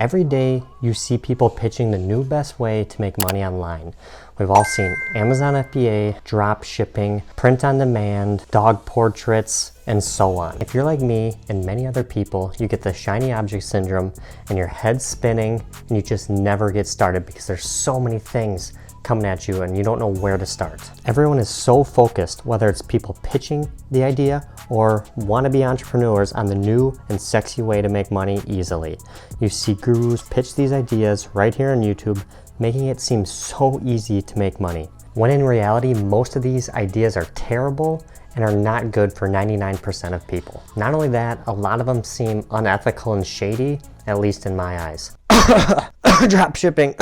Every day you see people pitching the new best way to make money online. We've all seen Amazon FBA, drop shipping, print on demand, dog portraits, and so on. If you're like me and many other people, you get the shiny object syndrome and your head's spinning and you just never get started because there's so many things coming at you and you don't know where to start. Everyone is so focused, whether it's people pitching the idea or wannabe entrepreneurs, on the new and sexy way to make money easily. You see gurus pitch these ideas right here on YouTube, making it seem so easy to make money. When in reality, most of these ideas are terrible and are not good for 99% of people. Not only that, a lot of them seem unethical and shady, at least in my eyes. Drop shipping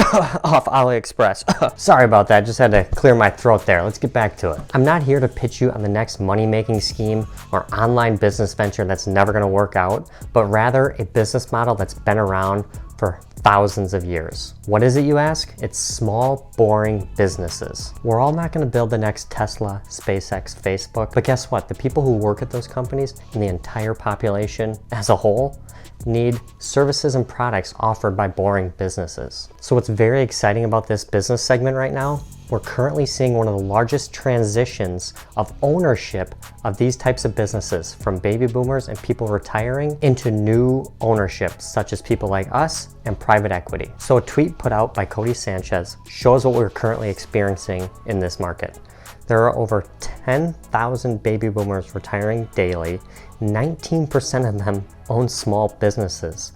off AliExpress. Sorry about that, just had to clear my throat there. Let's get back to it. I'm not here to pitch you on the next money-making scheme or online business venture that's never gonna work out, but rather a business model that's been around for thousands of years. What is it, you ask? It's small, boring businesses. We're all not gonna build the next Tesla, SpaceX, Facebook, but guess what? The people who work at those companies and the entire population as a whole need services and products offered by boring businesses. So what's very exciting about this business segment right now, we're currently seeing one of the largest transitions of ownership of these types of businesses, from baby boomers and people retiring into new ownership, such as people like us and private equity. So a tweet put out by Cody Sanchez shows what we're currently experiencing in this market. There are over 10,000 baby boomers retiring daily. 19% of them own small businesses,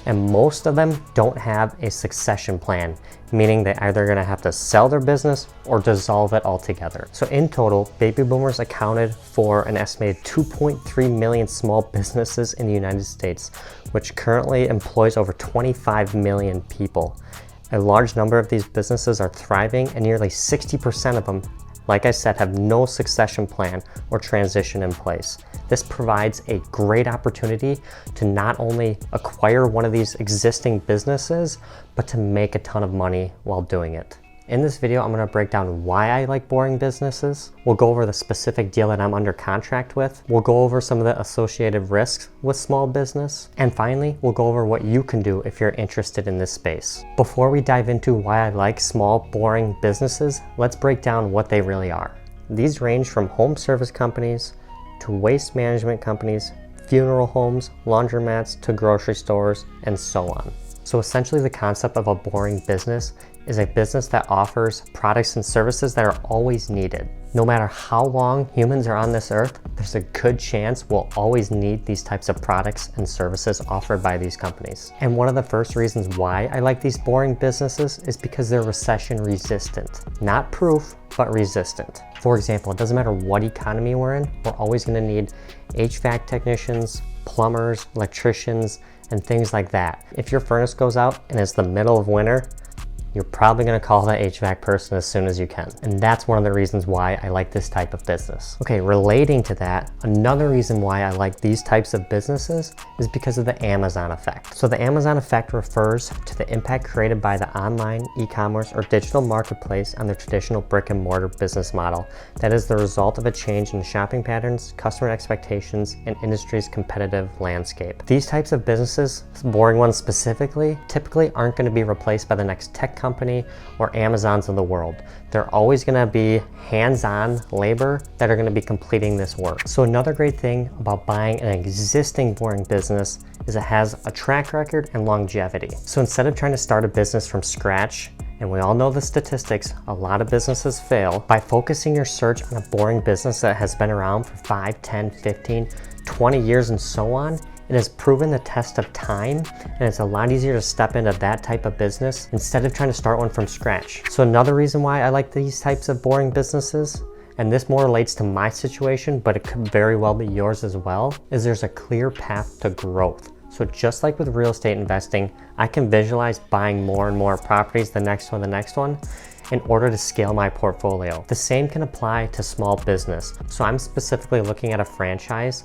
and most of them don't have a succession plan, meaning they're either gonna have to sell their business or dissolve it altogether. So in total, baby boomers accounted for an estimated 2.3 million small businesses in the United States, which currently employs over 25 million people. A large number of these businesses are thriving, and nearly 60% of them, like I said, have no succession plan or transition in place. This provides a great opportunity to not only acquire one of these existing businesses, but to make a ton of money while doing it. In this video, I'm gonna break down why I like boring businesses. We'll go over the specific deal that I'm under contract with. We'll go over some of the associated risks with small business. And finally, we'll go over what you can do if you're interested in this space. Before we dive into why I like small, boring businesses, let's break down what they really are. These range from home service companies to waste management companies, funeral homes, laundromats, to grocery stores, and so on. So essentially, the concept of a boring business is a business that offers products and services that are always needed. No matter how long humans are on this earth, there's a good chance we'll always need these types of products and services offered by these companies. And one of the first reasons why I like these boring businesses is because they're recession resistant. Not proof, but resistant. For example, it doesn't matter what economy we're in, we're always gonna need HVAC technicians, plumbers, electricians, and things like that. If your furnace goes out and it's the middle of winter, you're probably gonna call that HVAC person as soon as you can. And that's one of the reasons why I like this type of business. Okay, relating to that, another reason why I like these types of businesses is because of the Amazon effect. So the Amazon effect refers to the impact created by the online, e-commerce, or digital marketplace on the traditional brick and mortar business model that is the result of a change in shopping patterns, customer expectations, and industry's competitive landscape. These types of businesses, boring ones specifically, typically aren't gonna be replaced by the next tech company or Amazons of the world. They're always gonna be hands-on labor that are gonna be completing this work. So another great thing about buying an existing boring business is it has a track record and longevity. So instead of trying to start a business from scratch, and we all know the statistics, a lot of businesses fail, by focusing your search on a boring business that has been around for 5, 10, 15, 20 years and so on, it has proven the test of time, and it's a lot easier to step into that type of business instead of trying to start one from scratch. So another reason why I like these types of boring businesses, and this more relates to my situation, but it could very well be yours as well, is there's a clear path to growth. So just like with real estate investing, I can visualize buying more and more properties, the next one, in order to scale my portfolio. The same can apply to small business. So I'm specifically looking at a franchise,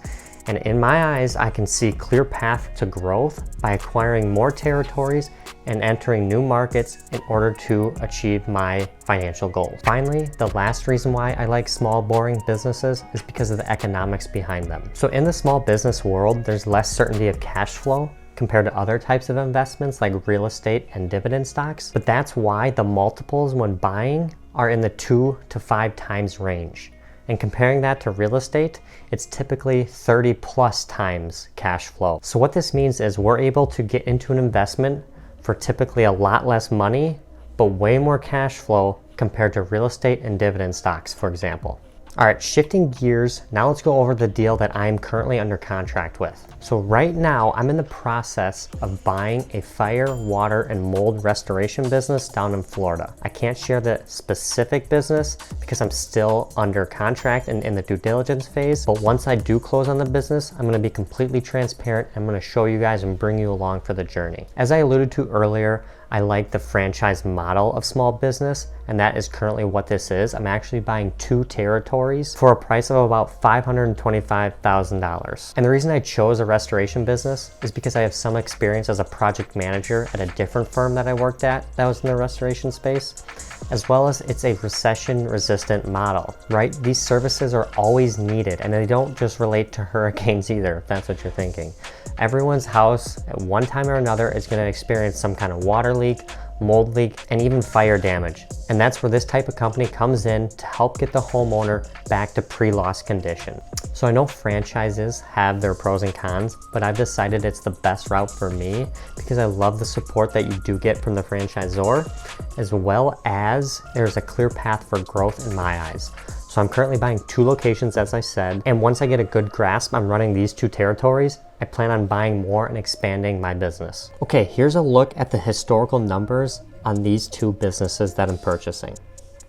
and in my eyes, I can see clear path to growth by acquiring more territories and entering new markets in order to achieve my financial goals. Finally, the last reason why I like small, boring businesses is because of the economics behind them. So in the small business world, there's less certainty of cash flow, compared to other types of investments like real estate and dividend stocks, but that's why the multiples when buying are in the 2 to 5 times range. And comparing that to real estate, it's typically 30 plus times cash flow. So what this means is we're able to get into an investment for typically a lot less money, but way more cash flow compared to real estate and dividend stocks, for example. All right, shifting gears, now let's go over the deal that I'm currently under contract with. So right now, I'm in the process of buying a fire, water, and mold restoration business down in Florida. I can't share the specific business because I'm still under contract and in the due diligence phase, but once I do close on the business, I'm gonna be completely transparent. I'm gonna show you guys and bring you along for the journey. As I alluded to earlier, I like the franchise model of small business, and that is currently what this is. I'm actually buying 2 territories for a price of about $525,000. And the reason I chose a restoration business is because I have some experience as a project manager at a different firm that I worked at that was in the restoration space, as well as it's a recession-resistant model, right? These services are always needed, and they don't just relate to hurricanes either, if that's what you're thinking. Everyone's house at one time or another is going to experience some kind of water leak, mold leak, and even fire damage. And that's where this type of company comes in to help get the homeowner back to pre-loss condition. So I know franchises have their pros and cons, but I've decided it's the best route for me because I love the support that you do get from the franchisor, as well as there's a clear path for growth in my eyes. So I'm currently buying 2 locations, as I said, and once I get a good grasp on running these 2 territories, I plan on buying more and expanding my business. Okay, here's a look at the historical numbers on these 2 businesses that I'm purchasing.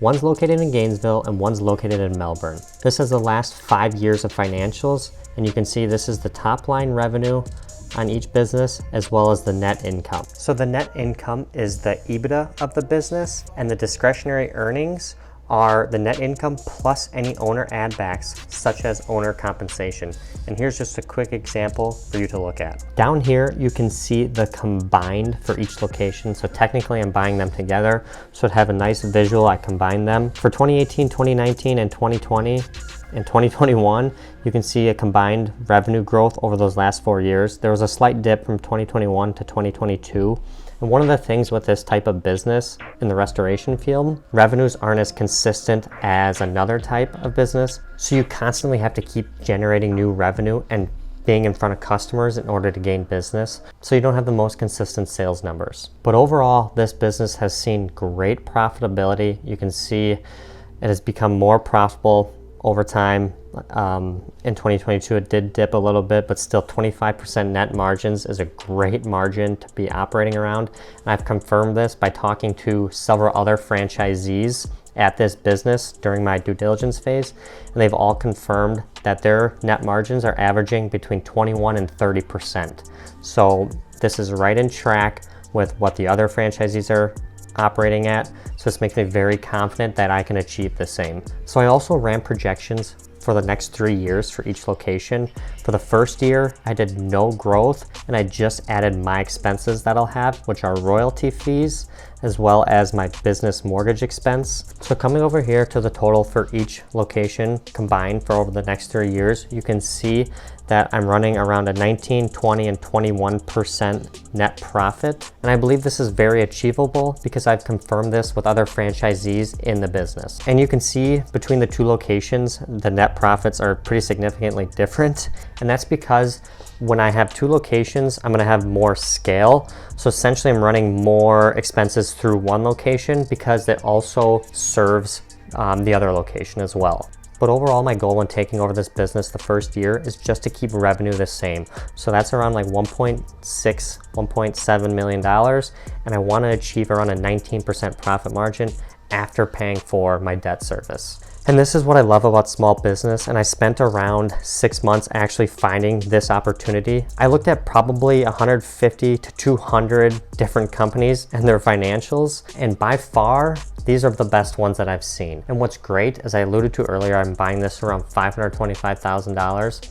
One's located in Gainesville and one's located in Melbourne. This is the last 5 years of financials, and you can see this is the top line revenue on each business as well as the net income. So the net income is the EBITDA of the business, and the discretionary earnings are the net income plus any owner add backs such as owner compensation. And here's just a quick example for you to look at. Down here you can see the combined for each location. So technically I'm buying them together, so to have a nice visual I combine them. For 2018, 2019, and 2020 and 2021, you can see a combined revenue growth over those last 4 years. There was a slight dip from 2021 to 2022. And one of the things with this type of business in the restoration field, revenues aren't as consistent as another type of business. So you constantly have to keep generating new revenue and being in front of customers in order to gain business. So you don't have the most consistent sales numbers. But overall, this business has seen great profitability. You can see it has become more profitable over time. In 2022, it did dip a little bit, but still 25% net margins is a great margin to be operating around. And I've confirmed this by talking to several other franchisees at this business during my due diligence phase, and they've all confirmed that their net margins are averaging between 21 and 30%. So this is right in track with what the other franchisees are operating at. So this makes me very confident that I can achieve the same. So I also ran projections for the next 3 years for each location. For the first year, I did no growth, and I just added my expenses that I'll have, which are royalty fees, as well as my business mortgage expense. So coming over here to the total for each location combined for over the next 3 years, you can see that I'm running around a 19, 20, and 21% net profit. And I believe this is very achievable because I've confirmed this with other franchisees in the business. And you can see between the 2 locations, the net profits are pretty significantly different. And that's because when I have 2 locations, I'm gonna have more scale. So essentially I'm running more expenses through one location because it also serves the other location as well. But overall, my goal when taking over this business the first year is just to keep revenue the same. So that's around like $1.6, $1.7 million. And I want to achieve around a 19% profit margin after paying for my debt service. And this is what I love about small business, and I spent around 6 months actually finding this opportunity. I looked at probably 150 to 200 different companies and their financials, and by far, these are the best ones that I've seen. And what's great, as I alluded to earlier, I'm buying this around $525,000,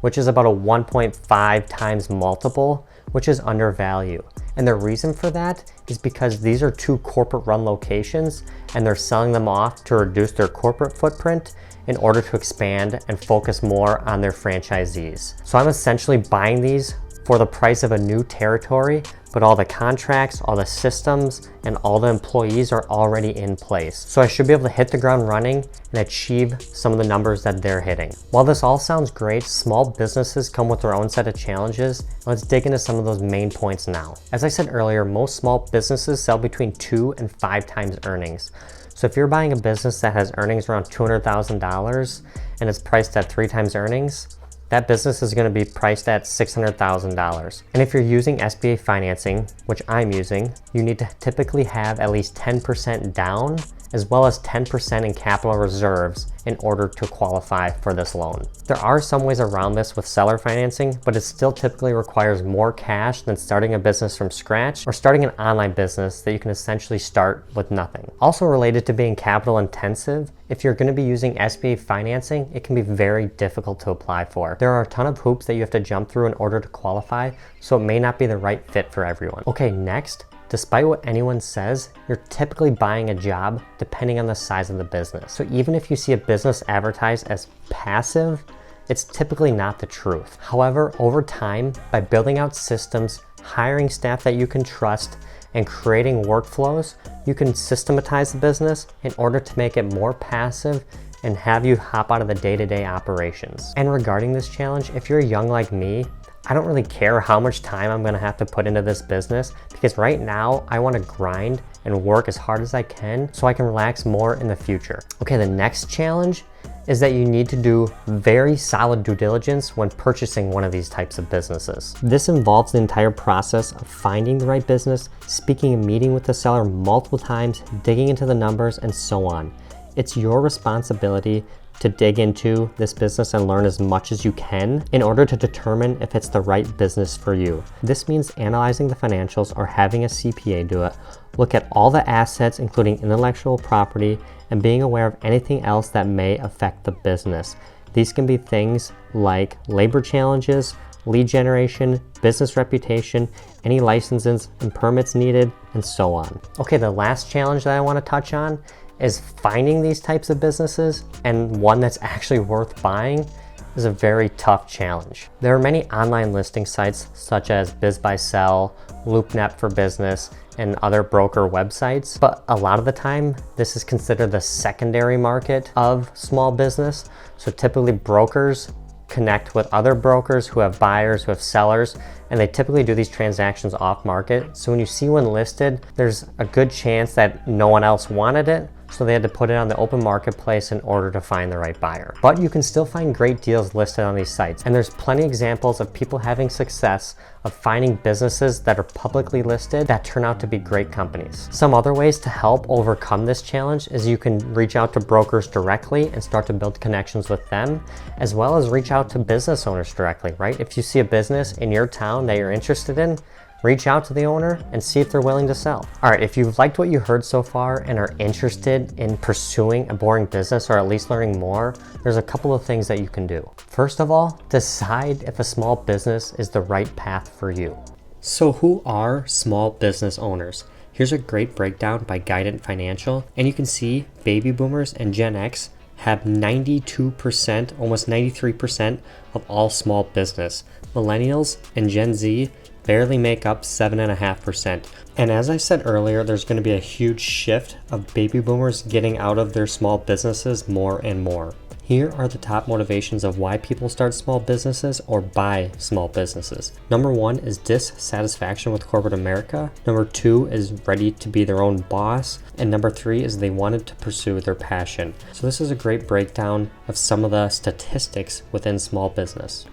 which is about a 1.5 times multiple, which is undervalued. And the reason for that is because these are 2 corporate run locations and they're selling them off to reduce their corporate footprint in order to expand and focus more on their franchisees. So I'm essentially buying these for the price of a new territory, but all the contracts, all the systems, and all the employees are already in place. So I should be able to hit the ground running and achieve some of the numbers that they're hitting. While this all sounds great, small businesses come with their own set of challenges. Let's dig into some of those main points now. As I said earlier, most small businesses sell between 2 and 5 times earnings. So if you're buying a business that has earnings around $200,000 and it's priced at 3 times earnings, that business is going to be priced at $600,000. And if you're using SBA financing, which I'm using, you need to typically have at least 10% down as well as 10% in capital reserves in order to qualify for this loan. There are some ways around this with seller financing, but it still typically requires more cash than starting a business from scratch or starting an online business that you can essentially start with nothing. Also related to being capital intensive, if you're going to be using SBA financing, it can be very difficult to apply for. There are a ton of hoops that you have to jump through in order to qualify, so it may not be the right fit for everyone. Okay, next, despite what anyone says, you're typically buying a job depending on the size of the business. So even if you see a business advertised as passive, it's typically not the truth. However, over time, by building out systems, hiring staff that you can trust, and creating workflows, you can systematize the business in order to make it more passive and have you hop out of the day-to-day operations. And regarding this challenge, if you're young like me, I don't really care how much time I'm gonna have to put into this business because right now I wanna grind and work as hard as I can so I can relax more in the future. Okay, the next challenge is that you need to do very solid due diligence when purchasing one of these types of businesses. This involves the entire process of finding the right business, speaking and meeting with the seller multiple times, digging into the numbers, and so on. It's your responsibility to dig into this business and learn as much as you can in order to determine if it's the right business for you. This means analyzing the financials or having a CPA do it, look at all the assets, including intellectual property, and being aware of anything else that may affect the business. These can be things like labor challenges, lead generation, business reputation, any licenses and permits needed, and so on. Okay, the last challenge that I want to touch on is finding these types of businesses, and one that's actually worth buying is a very tough challenge. There are many online listing sites such as BizBuySell, LoopNet for Business, and other broker websites, but a lot of the time this is considered the secondary market of small business. So typically brokers connect with other brokers who have buyers, who have sellers, and they typically do these transactions off market. So when you see one listed, there's a good chance that no one else wanted it, so they had to put it on the open marketplace in order to find the right buyer. But you can still find great deals listed on these sites, and there's plenty of examples of people having success of finding businesses that are publicly listed that turn out to be great companies. Some other ways to help overcome this challenge is you can reach out to brokers directly and start to build connections with them, as well as reach out to business owners directly, right? If you see a business in your town that you're interested in, reach out to the owner and see if they're willing to sell. All right, if you've liked what you heard so far and are interested in pursuing a boring business or at least learning more, there's a couple of things that you can do. First of all, decide if a small business is the right path for you. So who are small business owners? Here's a great breakdown by Guidant Financial, and you can see baby boomers and Gen X have 92%, almost 93% of all small business. Millennials and Gen Z barely make up 7.5%. And as I said earlier, there's going to be a huge shift of baby boomers getting out of their small businesses more and more. Here are the top motivations of why people start small businesses or buy small businesses. Number 1 is dissatisfaction with corporate America. Number 2 is ready to be their own boss. And number 3 is they wanted to pursue their passion. So this is a great breakdown of some of the statistics within small business.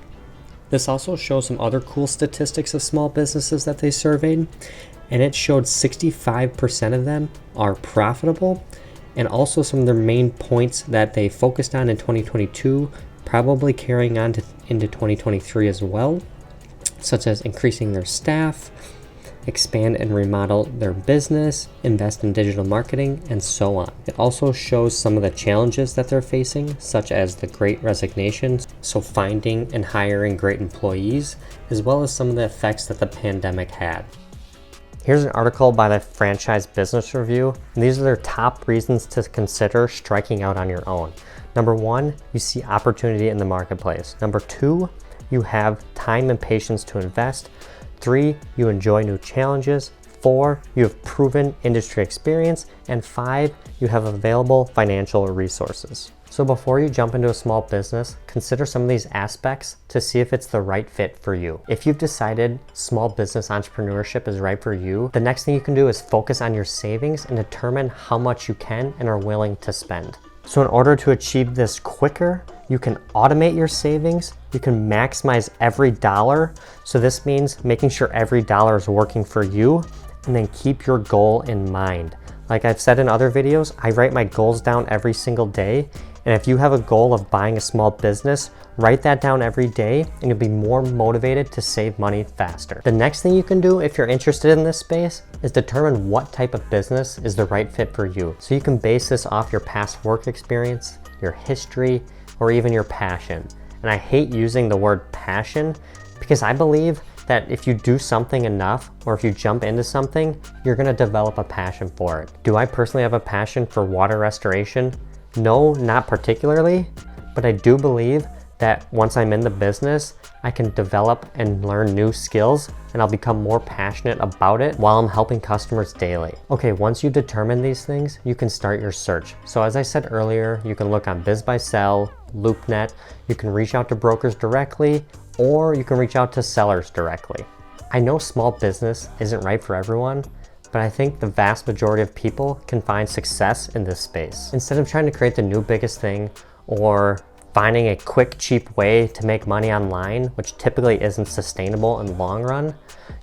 This also shows some other cool statistics of small businesses that they surveyed, and it showed 65% of them are profitable, and also some of their main points that they focused on in 2022, probably carrying on into 2023 as well, such as increasing their staff, expand and remodel their business, invest in digital marketing, and so on. It also shows some of the challenges that they're facing, such as the Great Resignation, so finding and hiring great employees, as well as some of the effects that the pandemic had. Here's an article by the Franchise Business Review, and these are their top reasons to consider striking out on your own. Number 1, you see opportunity in the marketplace. Number 2, you have time and patience to invest. 3, you enjoy new challenges. 4, you have proven industry experience. And 5, you have available financial resources. So before you jump into a small business, consider some of these aspects to see if it's the right fit for you. If you've decided small business entrepreneurship is right for you, the next thing you can do is focus on your savings and determine how much you can and are willing to spend. So in order to achieve this quicker, you can automate your savings, you can maximize every dollar. So this means making sure every dollar is working for you, and then keep your goal in mind. Like I've said in other videos, I write my goals down every single day. And if you have a goal of buying a small business, write that down every day and you'll be more motivated to save money faster. The next thing you can do if you're interested in this space is determine what type of business is the right fit for you. So you can base this off your past work experience, your history, or even your passion. And I hate using the word passion because I believe that if you do something enough or if you jump into something, you're gonna develop a passion for it. Do I personally have a passion for water restoration? No, not particularly, but I do believe that once I'm in the business, I can develop and learn new skills and I'll become more passionate about it while I'm helping customers daily. Okay, once you determine these things, you can start your search. So as I said earlier, you can look on BizBuySell, LoopNet, you can reach out to brokers directly, or you can reach out to sellers directly. I know small business isn't right for everyone, but I think the vast majority of people can find success in this space. Instead of trying to create the new biggest thing or finding a quick, cheap way to make money online, which typically isn't sustainable in the long run,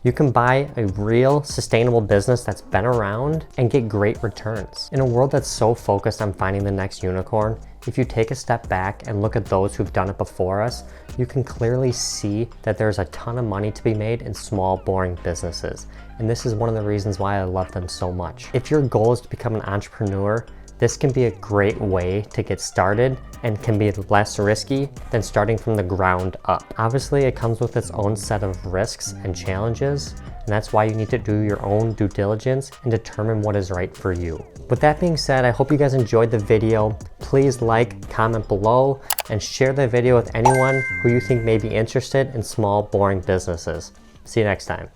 you can buy a real sustainable business that's been around and get great returns. In a world that's so focused on finding the next unicorn, if you take a step back and look at those who've done it before us, you can clearly see that there's a ton of money to be made in small, boring businesses. And this is one of the reasons why I love them so much. If your goal is to become an entrepreneur, this can be a great way to get started and can be less risky than starting from the ground up. Obviously, it comes with its own set of risks and challenges, and that's why you need to do your own due diligence and determine what is right for you. With that being said, I hope you guys enjoyed the video. Please like, comment below, and share the video with anyone who you think may be interested in small, boring businesses. See you next time.